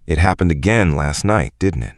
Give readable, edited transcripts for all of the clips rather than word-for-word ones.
It happened again last night, didn't it?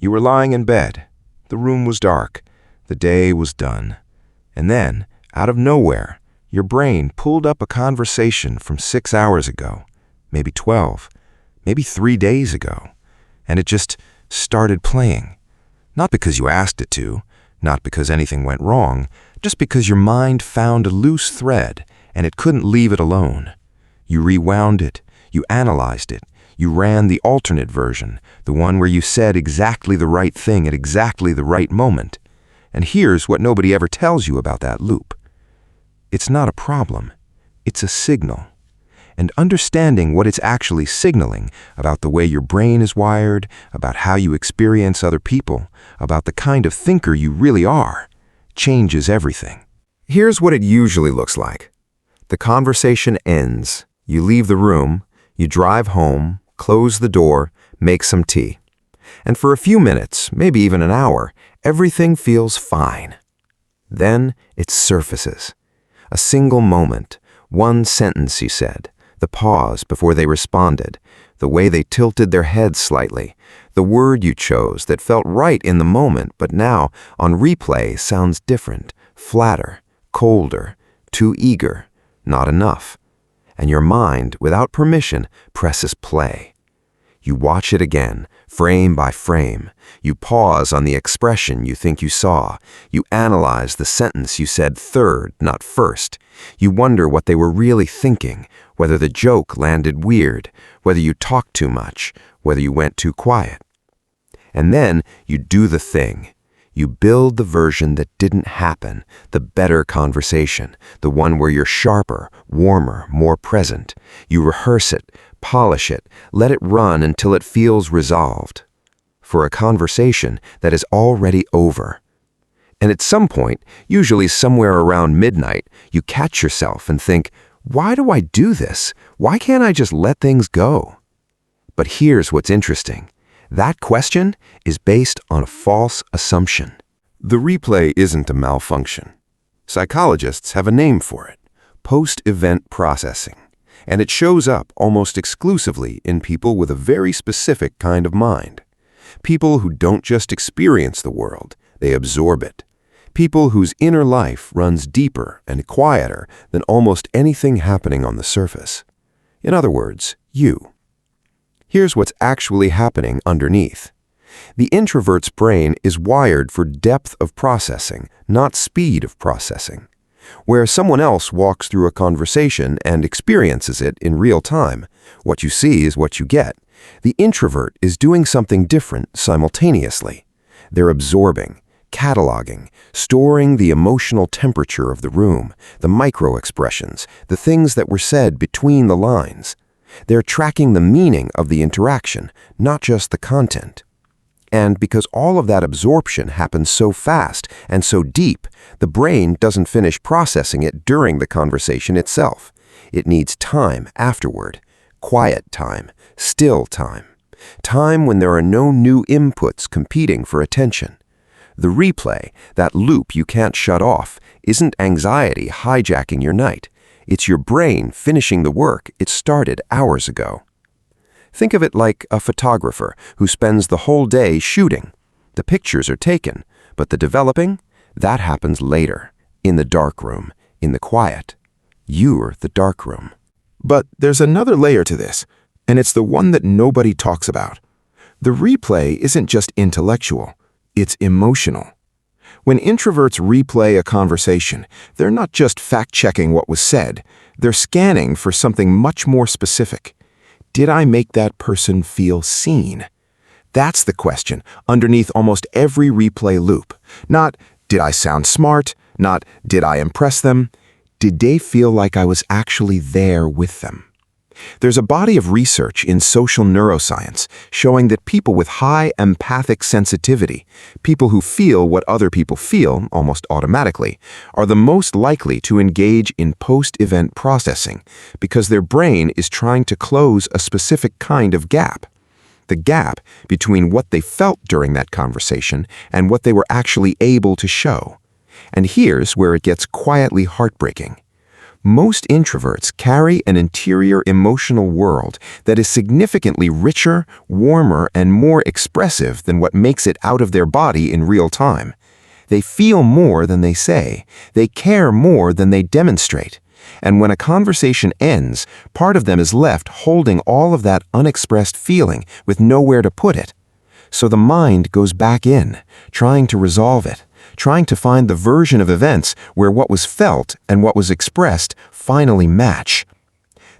You were lying in bed. The room was dark. The day was done. And then, out of nowhere, your brain pulled up a conversation from 6 hours ago, maybe 12, maybe 3 days ago, and it just started playing. Not because you asked it to, not because anything went wrong, just because your mind found a loose thread and it couldn't leave it alone. You rewound it, you analyzed it, you ran the alternate version, the one where you said exactly the right thing at exactly the right moment. And here's what nobody ever tells you about that loop. It's not a problem, it's a signal. And understanding what it's actually signaling about the way your brain is wired, about how you experience other people, about the kind of thinker you really are, changes everything. Here's what it usually looks like. The conversation ends. You leave the room, you drive home, close the door, make some tea. And for a few minutes, maybe even an hour, everything feels fine. Then it surfaces. A single moment, one sentence you said, the pause before they responded, the way they tilted their heads slightly, the word you chose that felt right in the moment but now, on replay, sounds different, flatter, colder, too eager, not enough. And your mind, without permission, presses play. You watch it again, frame by frame. You pause on the expression you think you saw. You analyze the sentence you said third, not first. You wonder what they were really thinking, whether the joke landed weird, whether you talked too much, whether you went too quiet. And then you do the thing. You build the version that didn't happen, the better conversation, the one where you're sharper, warmer, more present. You rehearse it, polish it, let it run until it feels resolved. For a conversation that is already over. And at some point, usually somewhere around midnight, you catch yourself and think, why do I do this? Why can't I just let things go? But here's what's interesting. That question is based on a false assumption. The replay isn't a malfunction. Psychologists have a name for it, post-event processing, and it shows up almost exclusively in people with a very specific kind of mind. People who don't just experience the world, they absorb it. People whose inner life runs deeper and quieter than almost anything happening on the surface. In other words, you. Here's what's actually happening underneath. The introvert's brain is wired for depth of processing, not speed of processing. Where someone else walks through a conversation and experiences it in real time, what you see is what you get. The introvert is doing something different simultaneously. They're absorbing, cataloging, storing the emotional temperature of the room, the micro-expressions, the things that were said between the lines. They're tracking the meaning of the interaction, not just the content. And because all of that absorption happens so fast and so deep, the brain doesn't finish processing it during the conversation itself. It needs time afterward, quiet time, still time, time when there are no new inputs competing for attention. The replay, that loop you can't shut off, isn't anxiety hijacking your night. It's your brain finishing the work it started hours ago. Think of it like a photographer who spends the whole day shooting. The pictures are taken, but the developing, that happens later, in the darkroom, in the quiet. You're the darkroom. But there's another layer to this, and it's the one that nobody talks about. The replay isn't just intellectual, it's emotional. When introverts replay a conversation, they're not just fact-checking what was said, they're scanning for something much more specific. Did I make that person feel seen? That's the question underneath almost every replay loop. Not, did I sound smart? Not, did I impress them? Did they feel like I was actually there with them? There's a body of research in social neuroscience showing that people with high empathic sensitivity, people who feel what other people feel almost automatically, are the most likely to engage in post-event processing because their brain is trying to close a specific kind of gap. The gap between what they felt during that conversation and what they were actually able to show. And here's where it gets quietly heartbreaking. Most introverts carry an interior emotional world that is significantly richer, warmer, and more expressive than what makes it out of their body in real time. They feel more than they say. They care more than they demonstrate. And when a conversation ends, part of them is left holding all of that unexpressed feeling with nowhere to put it. So the mind goes back in, trying to resolve it, trying to find the version of events where what was felt and what was expressed finally match.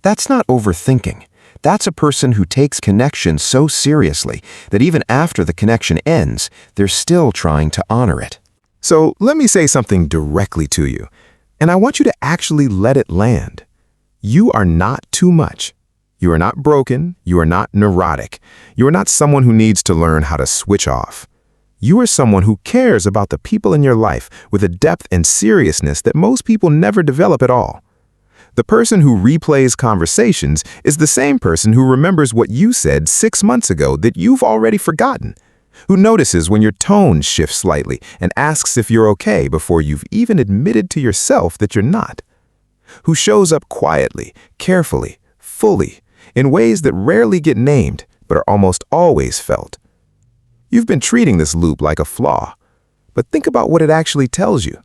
That's not overthinking. That's a person who takes connection so seriously that even after the connection ends, they're still trying to honor it. So let me say something directly to you, and I want you to actually let it land. You are not too much. You are not broken. You are not neurotic. You are not someone who needs to learn how to switch off. You are someone who cares about the people in your life with a depth and seriousness that most people never develop at all. The person who replays conversations is the same person who remembers what you said 6 months ago that you've already forgotten, who notices when your tone shifts slightly and asks if you're okay before you've even admitted to yourself that you're not, who shows up quietly, carefully, fully, in ways that rarely get named but are almost always felt. You've been treating this loop like a flaw, but think about what it actually tells you.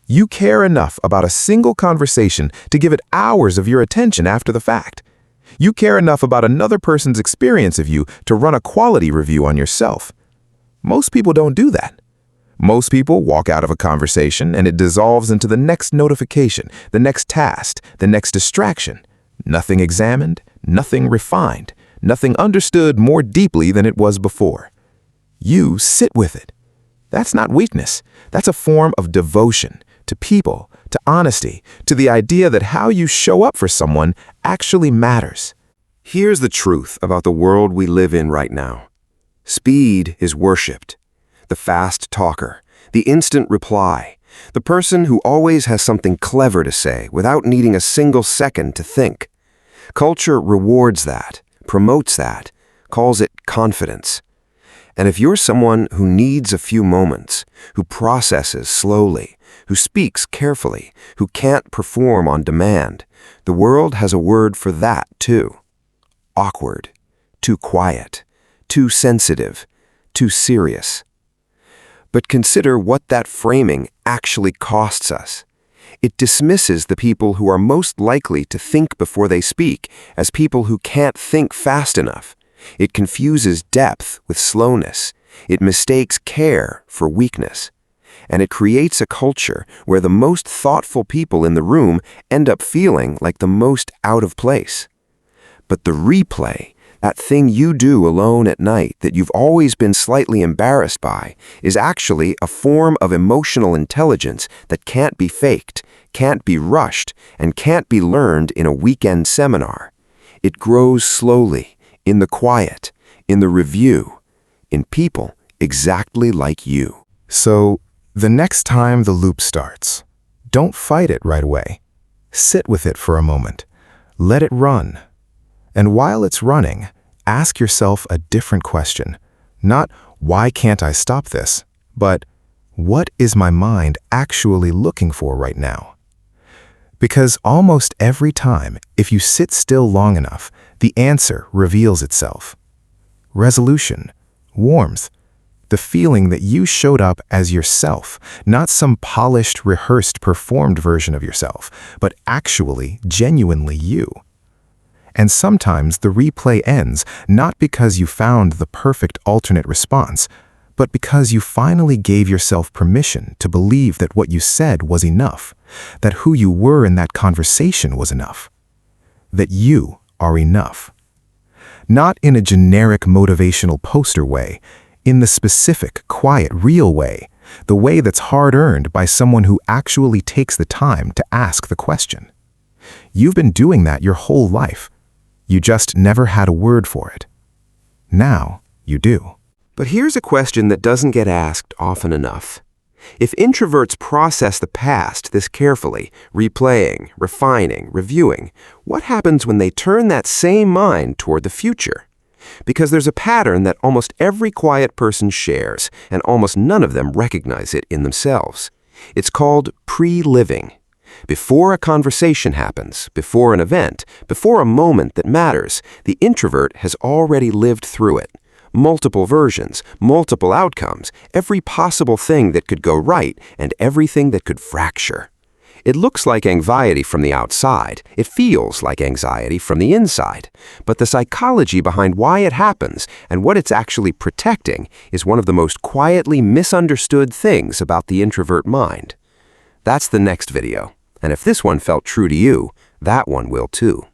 You care enough about a single conversation to give it hours of your attention after the fact. You care enough about another person's experience of you to run a quality review on yourself. Most people don't do that. Most people walk out of a conversation and it dissolves into the next notification, the next task, the next distraction. Nothing examined, nothing refined, nothing understood more deeply than it was before. You sit with it. That's not weakness. That's a form of devotion to people, to honesty, to the idea that how you show up for someone actually matters. Here's the truth about the world we live in right now. Speed is worshipped. The fast talker, the instant reply, the person who always has something clever to say without needing a single second to think. Culture rewards that, promotes that, calls it confidence. And if you're someone who needs a few moments, who processes slowly, who speaks carefully, who can't perform on demand, the world has a word for that too. Awkward, too quiet, too sensitive, too serious. But consider what that framing actually costs us. It dismisses the people who are most likely to think before they speak as people who can't think fast enough. It confuses depth with slowness. It mistakes care for weakness. And it creates a culture where the most thoughtful people in the room end up feeling like the most out of place. But the replay, that thing you do alone at night that you've always been slightly embarrassed by, is actually a form of emotional intelligence that can't be faked, can't be rushed, and can't be learned in a weekend seminar. It grows slowly, in the quiet, in the review, in people exactly like you. So, the next time the loop starts, don't fight it right away. Sit with it for a moment. Let it run. And while it's running, ask yourself a different question. Not, why can't I stop this? But, what is my mind actually looking for right now? Because almost every time, if you sit still long enough, the answer reveals itself. Resolution, warmth, the feeling that you showed up as yourself, not some polished, rehearsed, performed version of yourself, but actually, genuinely you. And sometimes the replay ends not because you found the perfect alternate response, but because you finally gave yourself permission to believe that what you said was enough, that who you were in that conversation was enough, that you are enough. Not in a generic motivational poster way, in the specific, quiet, real way, the way that's hard-earned by someone who actually takes the time to ask the question. You've been doing that your whole life. You just never had a word for it. Now you do. But here's a question that doesn't get asked often enough. If introverts process the past this carefully, replaying, refining, reviewing, what happens when they turn that same mind toward the future? Because there's a pattern that almost every quiet person shares, and almost none of them recognize it in themselves. It's called pre-living. Before a conversation happens, before an event, before a moment that matters, the introvert has already lived through it. Multiple versions, multiple outcomes, every possible thing that could go right and everything that could fracture. It looks like anxiety from the outside. It feels like anxiety from the inside. But the psychology behind why it happens and what it's actually protecting is one of the most quietly misunderstood things about the introvert mind. That's the next video. And if this one felt true to you, that one will too.